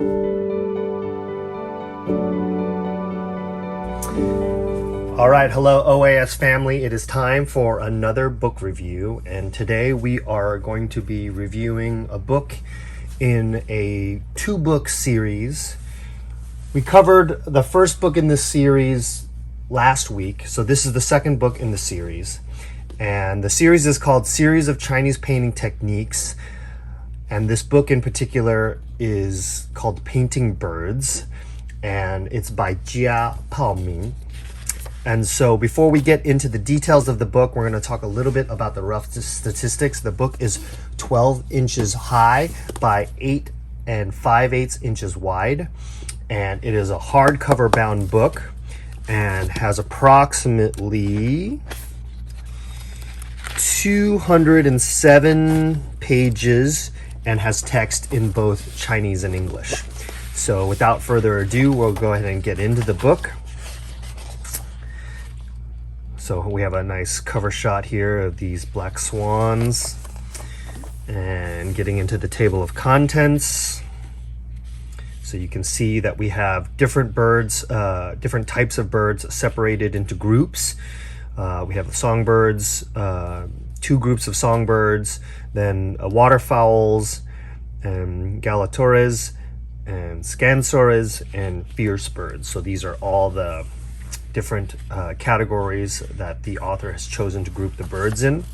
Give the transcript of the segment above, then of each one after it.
All right, hello OAS family. It is time for another book review, and today we are going to be reviewing a book in a two-book series. We covered the first book in this series last week, so this is the second book in the series. And the series is called Series of Chinese Painting Techniques, and this book in particular is called Painting Birds, and it's by Jia Pao-min. And so before we get into the details of the book, we're going to talk a little bit about the rough statistics. The book is 12 inches high by 8 5/8 inches wide. And it is a hardcover bound book and has approximately 207 pages and has text in both Chinese and English. So without further ado, we'll go ahead and get into the book. So we have a nice cover shot here of these black swans, and getting into the table of contents. So you can see that we have different birds, different types of birds separated into groups. We have the songbirds, two groups of songbirds, then waterfowls, and Gallatores, and scansores, and fierce birds. So these are all the different categories that the author has chosen to group the birds in.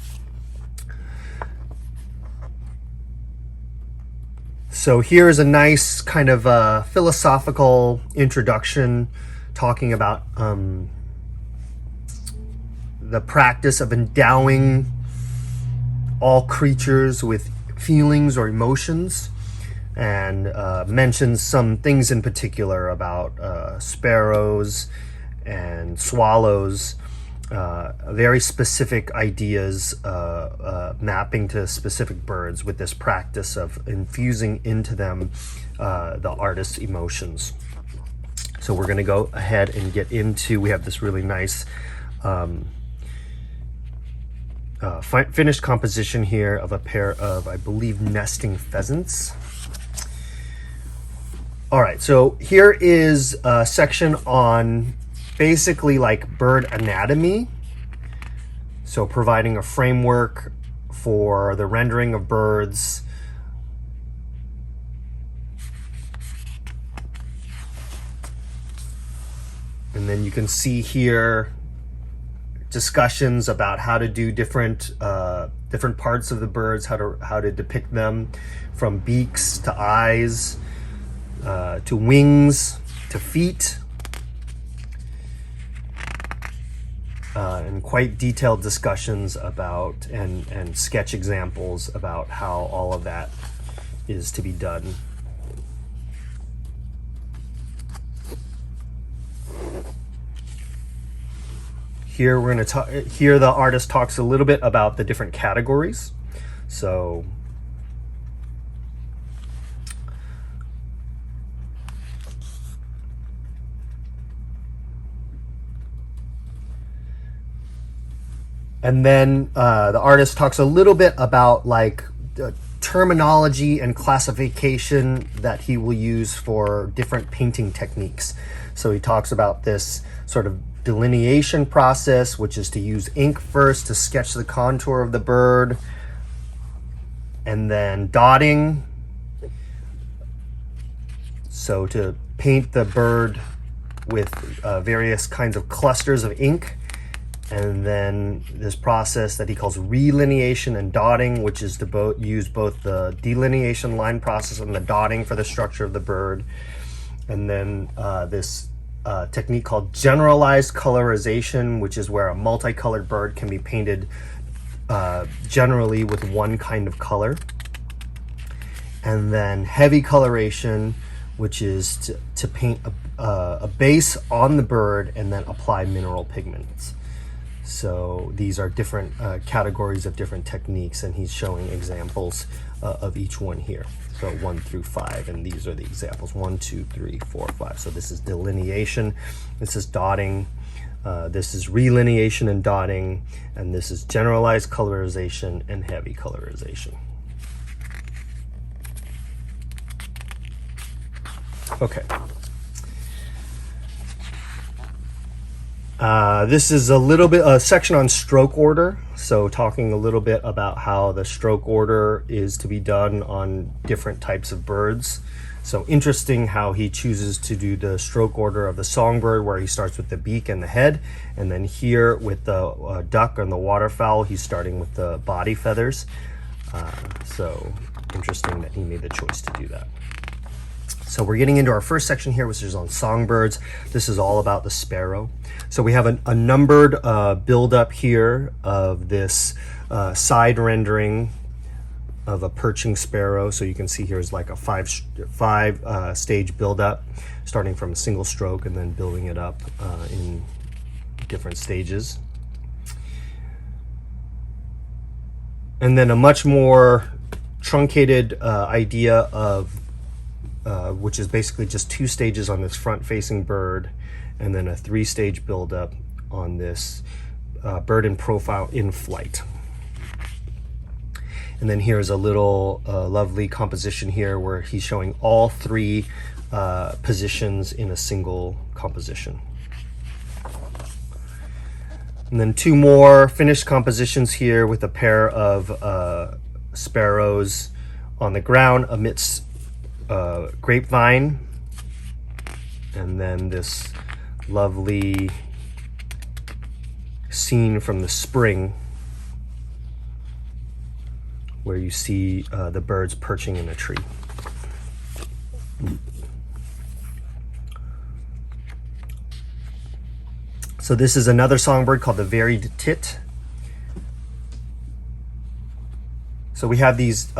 So here's a nice kind of philosophical introduction talking about the practice of endowing all creatures with feelings or emotions, and mentions some things in particular about sparrows and swallows, very specific ideas mapping to specific birds with this practice of infusing into them the artist's emotions. So we're going to go ahead and get into, we have this really nice finished composition here of a pair of, I believe, nesting pheasants. All right, so here is a section on basically like bird anatomy. So providing a framework for the rendering of birds. And then you can see here discussions about how to do different parts of the birds, how to depict them, from beaks to eyes, to wings, to feet. And quite detailed discussions about and sketch examples about how all of that is to be done. Here we're going to talk. Here the artist talks a little bit about the different categories. So and then the artist talks a little bit about like the terminology and classification that he will use for different painting techniques. So he talks about this sort of delineation process, which is to use ink first to sketch the contour of the bird, and then dotting, so to paint the bird with various kinds of clusters of ink. And then this process that he calls relineation and dotting, which is to use both the delineation line process and the dotting for the structure of the bird. And then this technique called generalized colorization, which is where a multicolored bird can be painted generally with one kind of color. And then heavy coloration, which is to paint a base on the bird and then apply mineral pigments. So these are different categories of different techniques, and he's showing examples of each one here. So 1 through 5, and these are the examples: 1, 2, 3, 4, 5. So this is delineation, this is dotting, this is relineation and dotting, and this is generalized colorization and heavy colorization. Okay. This is a section on stroke order. So talking a little bit about how the stroke order is to be done on different types of birds. So interesting how he chooses to do the stroke order of the songbird, where he starts with the beak and the head. And then here with the duck and the waterfowl, he's starting with the body feathers. So interesting that he made the choice to do that. So we're getting into our first section here, which is on songbirds. This is all about the sparrow. So we have a numbered build-up here of this side rendering of a perching sparrow. So you can see here is like a five stage build-up, starting from a single stroke and then building it up in different stages. And then a much more truncated idea of which is basically just 2 stages on this front-facing bird, and then a 3-stage buildup on this bird in profile in flight. And then here's a little lovely composition here where he's showing all 3 positions in a single composition. And then 2 more finished compositions here with a pair of sparrows on the ground amidst grapevine, and then this lovely scene from the spring where you see the birds perching in a tree. So this is another songbird called the varied tit. So we have these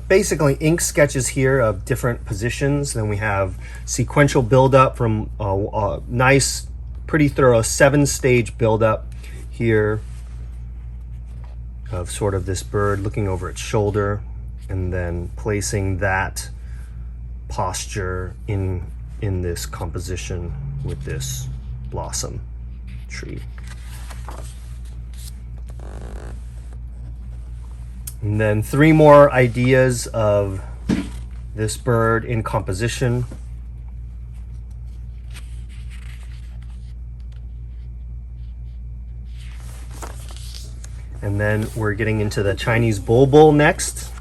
basically ink sketches here of different positions. Then we have sequential buildup from a nice, pretty thorough 7-stage buildup here of sort of this bird looking over its shoulder, and then placing that posture in this composition with this blossom tree. And then 3 more ideas of this bird in composition. And then we're getting into the Chinese bulbul next.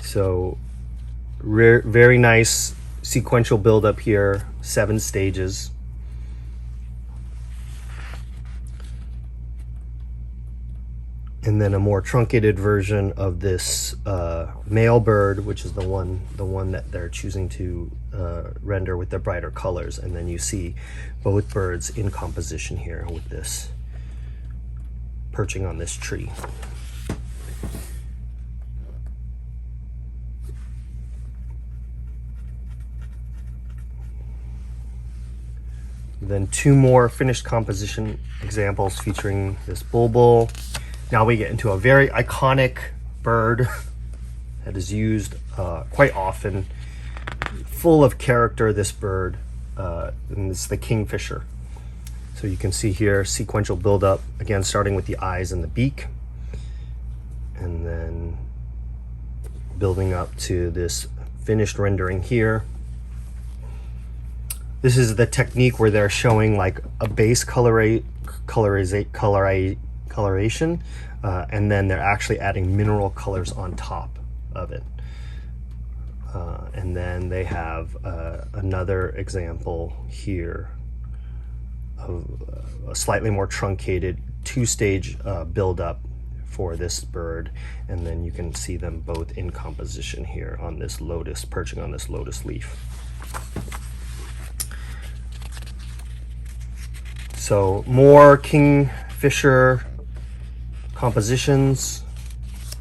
So very nice sequential buildup here, 7 stages. And then a more truncated version of this male bird, which is the one that they're choosing to render with the brighter colors. And then you see both birds in composition here with this perching on this tree. Then 2 more finished composition examples featuring this bulbul. Now we get into a very iconic bird that is used quite often, full of character, this bird, and it's the Kingfisher. So you can see here sequential buildup, again starting with the eyes and the beak, and then building up to this finished rendering here. This is the technique where they're showing like a base coloration, and then they're actually adding mineral colors on top of it. And then they have another example here of a slightly more truncated 2-stage buildup for this bird, and then you can see them both in composition here on this lotus, perching on this lotus leaf. So more Kingfisher compositions,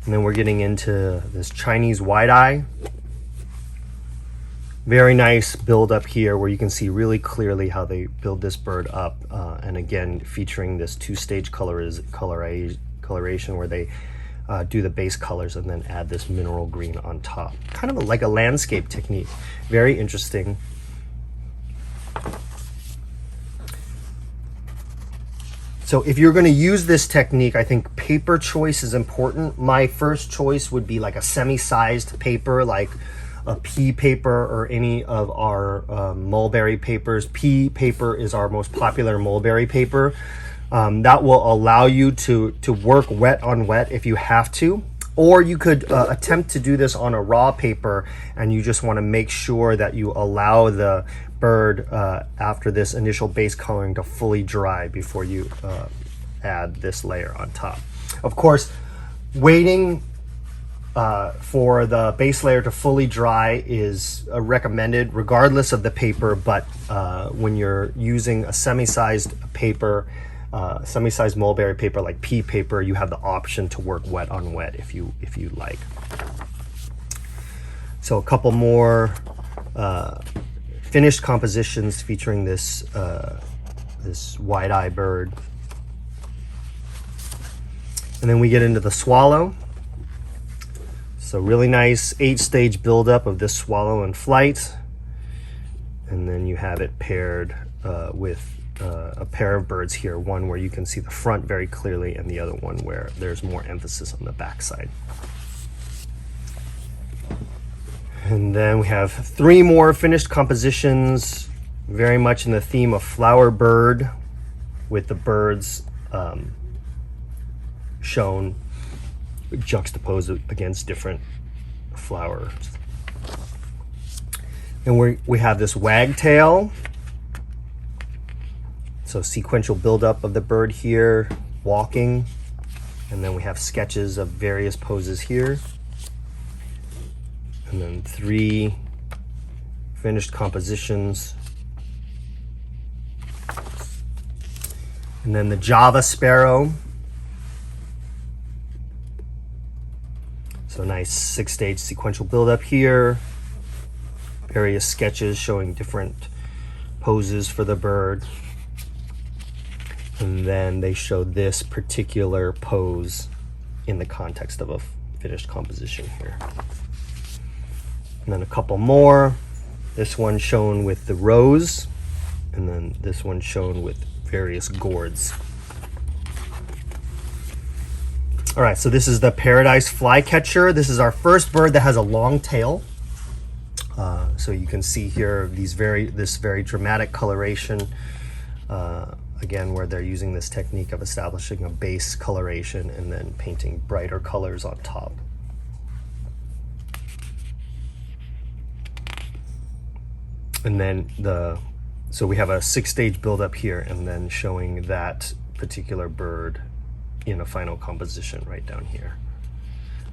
and then we're getting into this Chinese wide-eye. Very nice build up here where you can see really clearly how they build this bird up, and again featuring this 2-stage coloration where they do the base colors and then add this mineral green on top, kind of like a landscape technique. Very interesting. So if you're going to use this technique, I think paper choice is important. My first choice would be like a semi-sized paper, like a pea paper or any of our mulberry papers. Pea paper is our most popular mulberry paper. That will allow you to work wet on wet if you have to. Or you could attempt to do this on a raw paper, and you just want to make sure that you allow the bird after this initial base coloring to fully dry before you add this layer on top. Of course, waiting for the base layer to fully dry is recommended regardless of the paper, but when you're using a semi-sized paper, semi-sized mulberry paper like pea paper, you have the option to work wet on wet if you like. So a couple more finished compositions featuring this this wide-eye bird, and then we get into the swallow. So really nice 8-stage buildup of this swallow in flight, and then you have it paired with a pair of birds here, one where you can see the front very clearly and the other one where there's more emphasis on the backside. And then we have 3 more finished compositions, very much in the theme of flower bird, with the birds shown juxtaposed against different flowers. And we have this wagtail. So sequential buildup of the bird here, walking, and then we have sketches of various poses here. And then 3 finished compositions. And then the Java sparrow. So nice 6-stage sequential buildup here. Various sketches showing different poses for the bird. And then they show this particular pose in the context of a finished composition here. And then a couple more. This one shown with the rose, and then this one shown with various gourds. All right, so this is the paradise flycatcher. This is our first bird that has a long tail. So you can see here this very dramatic coloration. Again, where they're using this technique of establishing a base coloration and then painting brighter colors on top. And then so we have a 6-stage buildup here, and then showing that particular bird in a final composition right down here.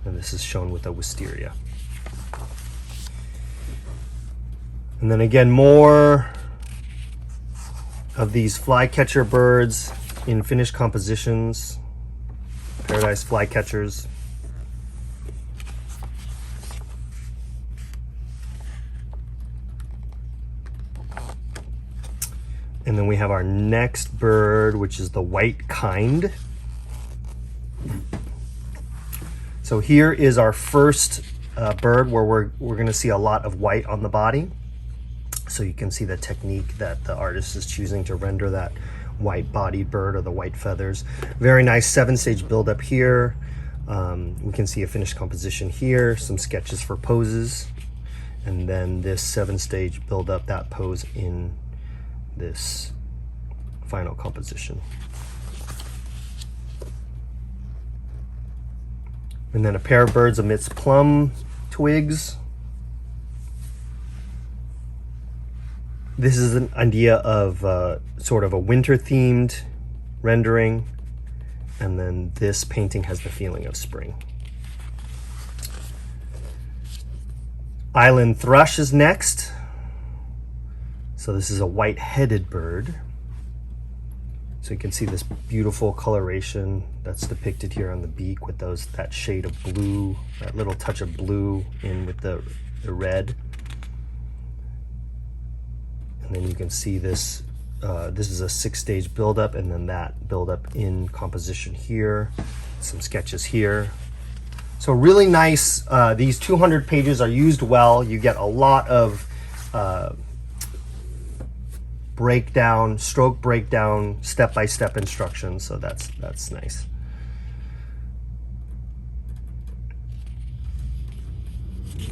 And this is shown with a wisteria. And then again, more of these flycatcher birds in finished compositions, paradise flycatchers. And then we have our next bird, which is the white kind. So here is our first bird where we're going to see a lot of white on the body. So you can see the technique that the artist is choosing to render that white-bodied bird, or the white feathers. Very nice 7-stage buildup here. We can see a finished composition here, some sketches for poses, and then this 7-stage buildup, that pose in this final composition. And then a pair of birds amidst plum twigs. This is an idea of sort of a winter-themed rendering, and then this painting has the feeling of spring. Island thrush is next. So this is a white-headed bird. So you can see this beautiful coloration that's depicted here on the beak with that shade of blue, that little touch of blue in with the red. And then you can see this, this is a 6-stage buildup, and then that buildup in composition here, some sketches here. So really nice. These 200 pages are used well. You get a lot of breakdown, stroke breakdown, step-by-step instructions. So that's nice.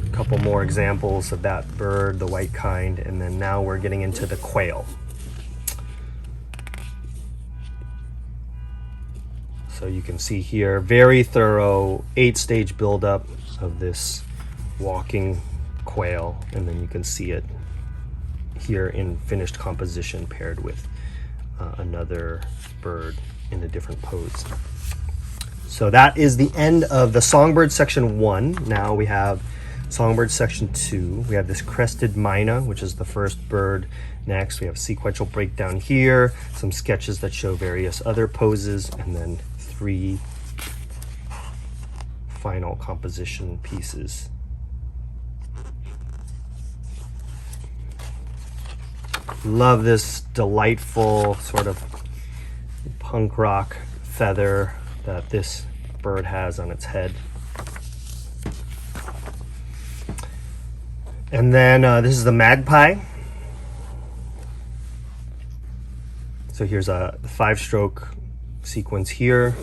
A couple more examples of that bird, the white kind, and then now we're getting into the quail. So you can see here, very thorough 8-stage buildup of this walking quail, and then you can see it here in finished composition paired with another bird in a different pose. So that is the end of the Songbird section 1. Now we have Songbird section 2. We have this Crested Myna, which is the first bird. Next, we have sequential breakdown here, some sketches that show various other poses, and then 3 final composition pieces. Love this delightful sort of punk rock feather that this bird has on its head. And then this is the Magpie. So here's a 5-stroke sequence here,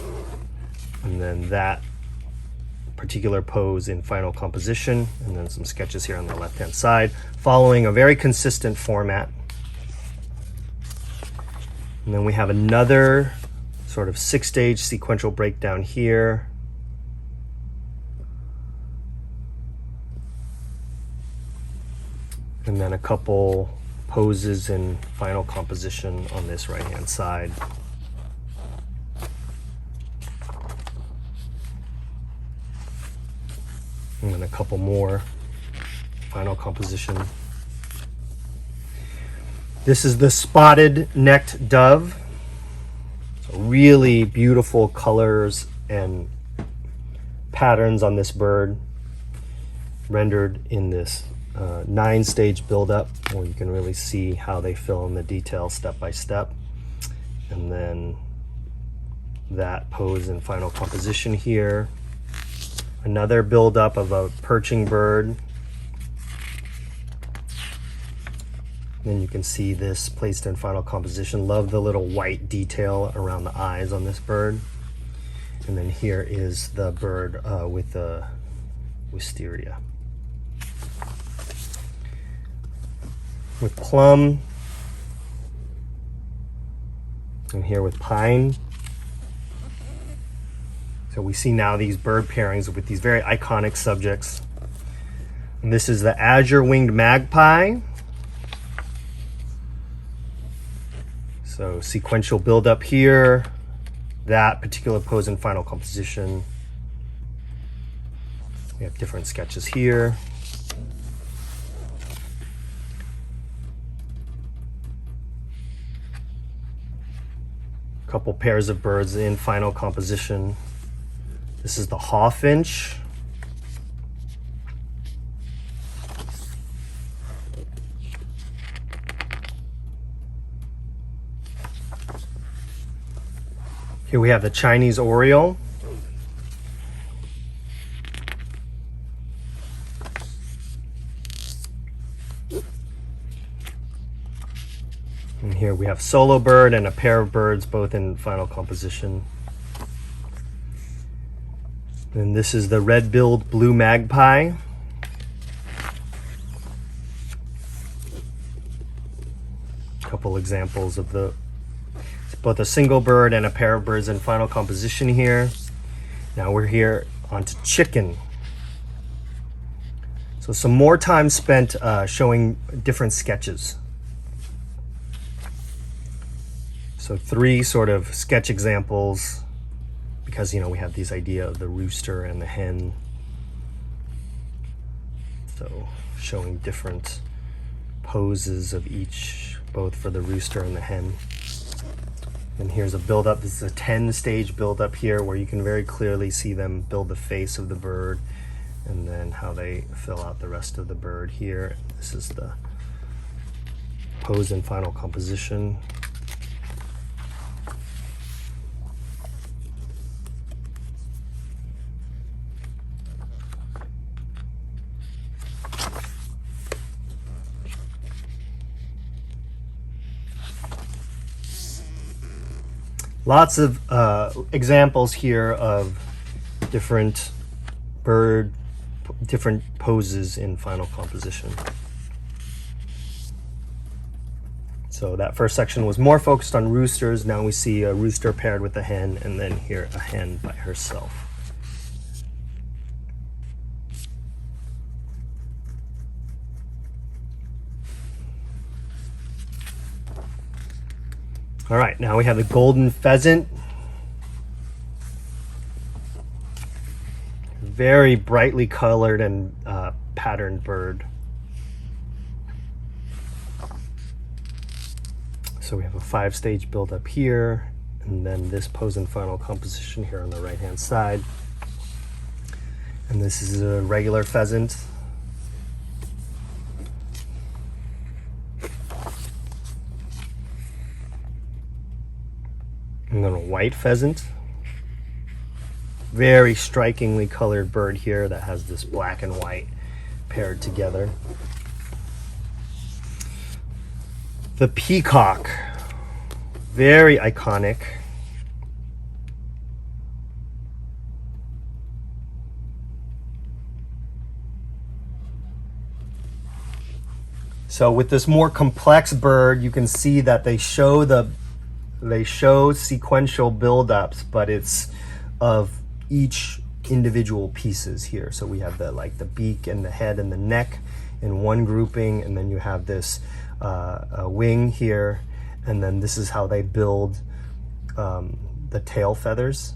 and then that particular pose in final composition, and then some sketches here on the left-hand side, following a very consistent format. And then we have another sort of 6-stage sequential breakdown here. And then a couple poses in final composition on this right-hand side. And then a couple more final composition. This is the spotted-necked dove. So really beautiful colors and patterns on this bird, rendered in this 9-stage buildup, where you can really see how they fill in the detail step by step. And then that pose in final composition here. Another buildup of a perching bird. Then you can see this placed in final composition. Love the little white detail around the eyes on this bird. And then here is the bird with the wisteria. With plum. And here with pine. So we see now these bird pairings with these very iconic subjects. And this is the Azure-winged magpie. So sequential buildup here, that particular pose in final composition. We have different sketches here. A couple pairs of birds in final composition. This is the Hawfinch. Here we have the Chinese Oriole. And here we have solo bird and a pair of birds, both in final composition. And this is the red-billed blue magpie. A couple examples of both a single bird and a pair of birds in final composition here. Now we're here onto chicken. So some more time spent showing different sketches. So 3 sort of sketch examples, because we have this idea of the rooster and the hen. So showing different poses of each, both for the rooster and the hen. And here's a build-up. This is a 10-stage build-up here, where you can very clearly see them build the face of the bird, and then how they fill out the rest of the bird here. This is the pose and final composition. Lots of examples here of different different poses in final composition. So that first section was more focused on roosters. Now we see a rooster paired with a hen, and then here a hen by herself. All right, now we have the golden pheasant. Very brightly colored and patterned bird. So we have a 5-stage build-up here, and then this pose and final composition here on the right-hand side. And this is a regular pheasant. And then a white pheasant. Very strikingly colored bird here that has this black and white paired together. The peacock, very iconic. So with this more complex bird, you can see that they show sequential buildups, but it's of each individual pieces here. So we have the beak and the head and the neck in one grouping, and then you have this a wing here, and then this is how they build the tail feathers.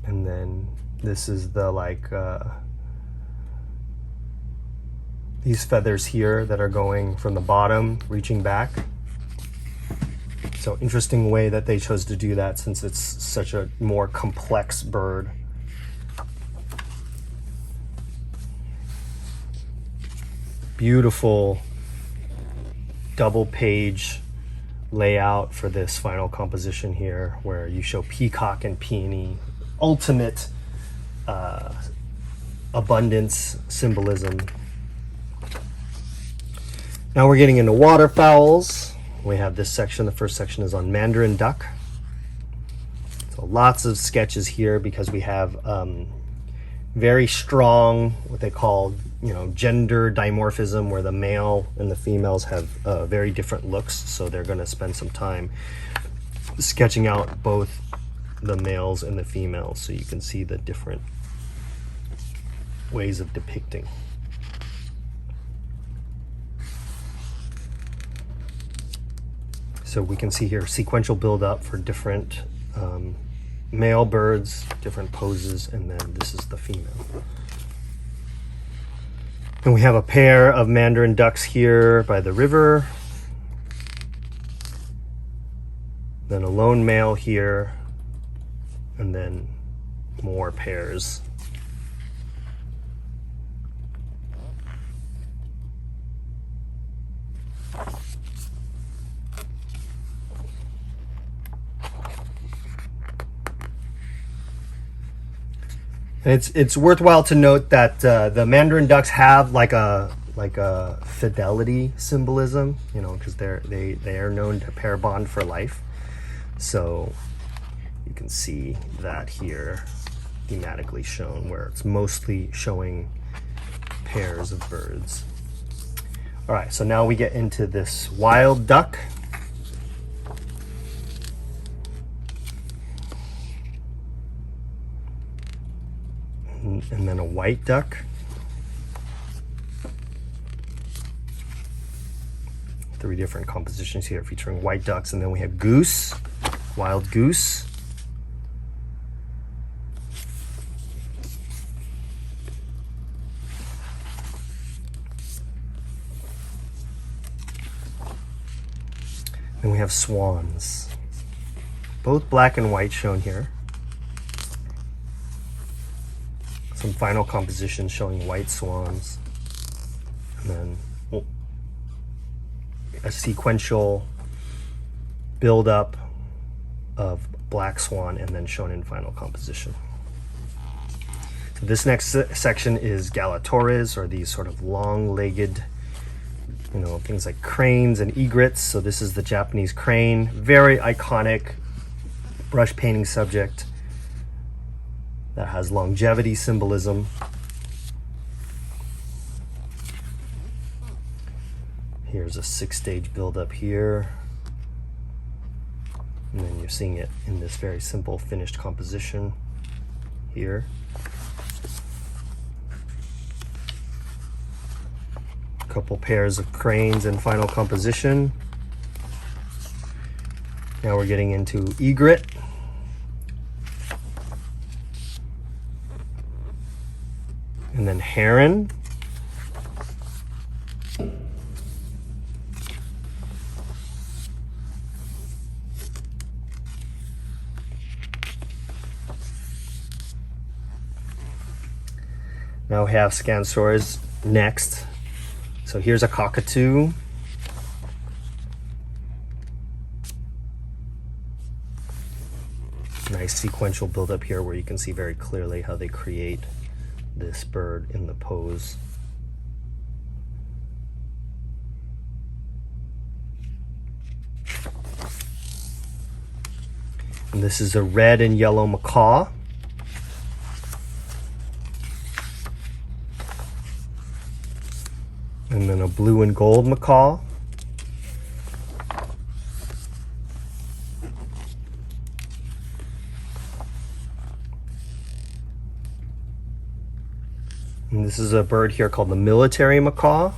And then this is the these feathers here that are going from the bottom reaching back. So interesting way that they chose to do that, since it's such a more complex bird. Beautiful double page layout for this final composition here, where you show peacock and peony, ultimate abundance symbolism. Now we're getting into waterfowls. We have this section. The first section is on Mandarin duck. So lots of sketches here because we have very strong, what they call, gender dimorphism, where the male and the females have very different looks. So they're going to spend some time sketching out both the males and the females, so you can see the different ways of depicting. So we can see here sequential build up for different male birds, different poses, and then this is the female. And we have a pair of Mandarin ducks here by the river. Then a lone male here, and then more pairs. And it's worthwhile to note that the Mandarin ducks have like a fidelity symbolism, because they are known to pair bond for life. So you can see that here thematically shown, where it's mostly showing pairs of birds. All right, so now we get into this wild duck. And then a white duck. Three different compositions here featuring white ducks. And then we have goose, wild goose. Then we have swans, both black and white shown here. Some final compositions showing white swans, and then a sequential build-up of black swan, and then shown in final composition. So this next section is Gallatores, or these sort of long-legged You know, things like cranes and egrets. So this is the Japanese crane, very iconic brush painting subject that has longevity symbolism. Here's a 6-stage build-up here. And then you're seeing it in this very simple finished composition here. A couple pairs of cranes in final composition. Now we're getting into egret. And then heron. Now we have Scansaurus next. So here's a cockatoo. Nice sequential build-up here where you can see very clearly how they create this bird in the pose. And this is a red and yellow macaw. And then a blue and gold macaw. And this is a bird here called the military macaw.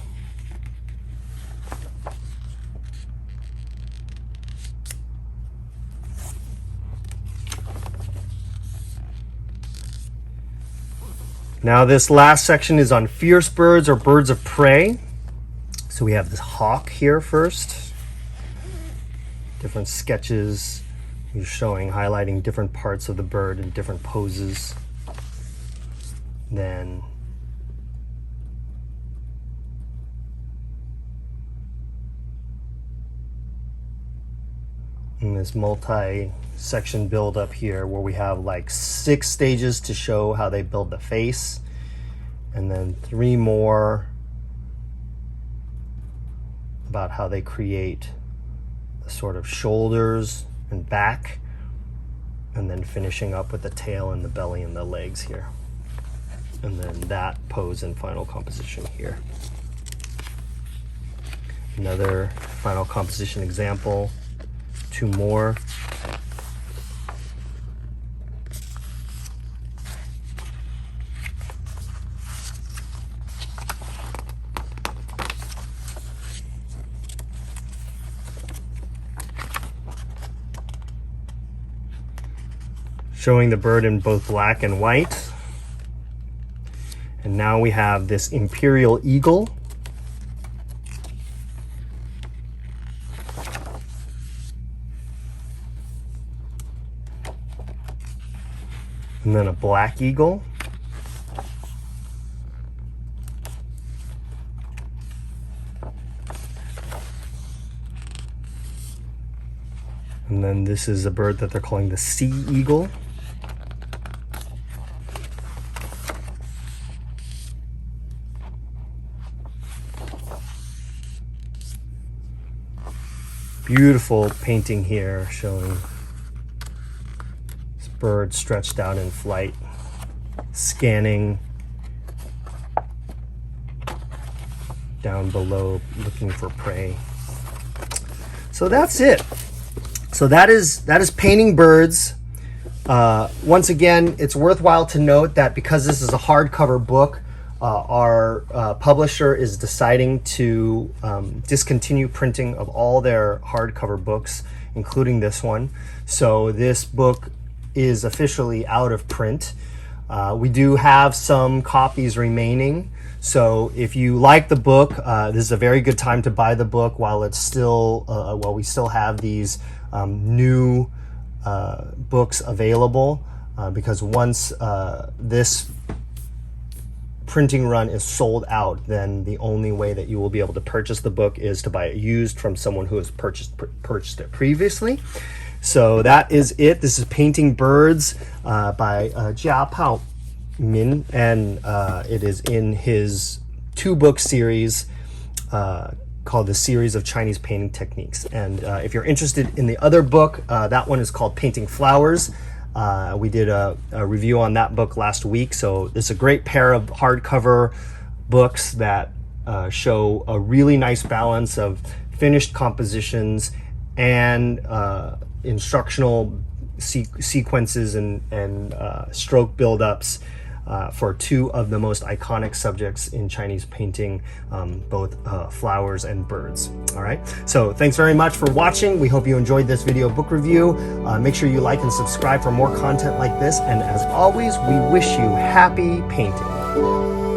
Now this last section is on fierce birds or birds of prey. So we have this hawk here first. Different sketches you're showing, highlighting different parts of the bird in different poses. Then in this multi-section build up here where we have like 6 stages to show how they build the face, and then 3 more about how they create the sort of shoulders and back, and then finishing up with the tail and the belly and the legs here, and then that pose in final composition here. Another final composition example. 2 more. Showing the bird in both black and white. And now we have this imperial eagle. And then a black eagle. And then this is a bird that they're calling the sea eagle. Beautiful painting here showing this bird stretched out in flight, scanning down below, looking for prey. So that's it. So that is painting birds. Once again, it's worthwhile to note that because this is a hardcover book, our publisher is deciding to discontinue printing of all their hardcover books, including this one. So this book is officially out of print. We do have some copies remaining. So if you like the book, this is a very good time to buy the book while it's still while we still have these new books available, because once this printing run is sold out, then the only way that you will be able to purchase the book is to buy it used from someone who has purchased it previously. So that is it. This is Painting Birds by Jia Pao-min, and it is in his 2-book series called The Series of Chinese Painting Techniques. And if you're interested in the other book, that one is called Painting Flowers. We did a review on that book last week. So it's a great pair of hardcover books that show a really nice balance of finished compositions and instructional sequences and stroke buildups for two of the most iconic subjects in Chinese painting, both flowers and birds. All right, so thanks very much for watching. We hope you enjoyed this video book review. Make sure you like and subscribe for more content like this, and as always, we wish you happy painting.